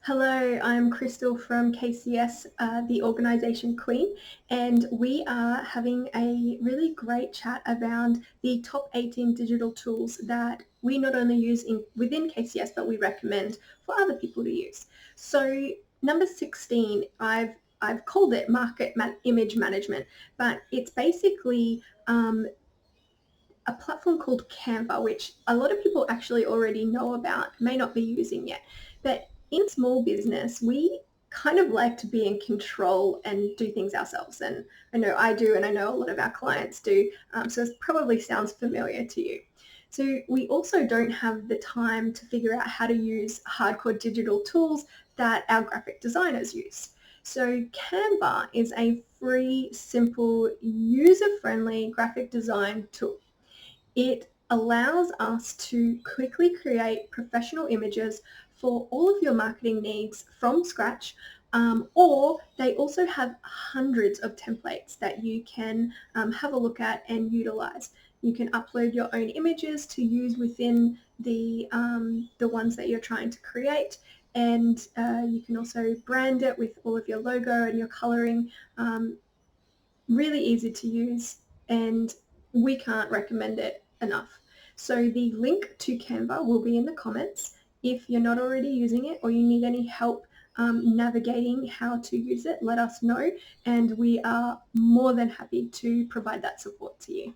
Hello, I'm Crystal from KCS, the organisation Queen, and we are having a really great chat around the top 18 digital tools that we not only use within KCS, but we recommend for other people to use. So number 16, I've called it image management, but it's basically a platform called Canva, which a lot of people actually already know about, may not be using yet. But in small business, we kind of like to be in control and do things ourselves. And I know I do, and I know a lot of our clients do. So it probably sounds familiar to you. So we also don't have the time to figure out how to use hardcore digital tools that our graphic designers use. So Canva is a free, simple, user-friendly graphic design tool. It allows us to quickly create professional images for all of your marketing needs from scratch, or they also have hundreds of templates that you can have a look at and utilize. You can upload your own images to use within the ones that you're trying to create, and you can also brand it with all of your logo and your coloring. Really easy to use, and we can't recommend it enough. So the link to Canva will be in the comments. If you're not already using it or you need any help navigating how to use it, let us know, and we are more than happy to provide that support to you.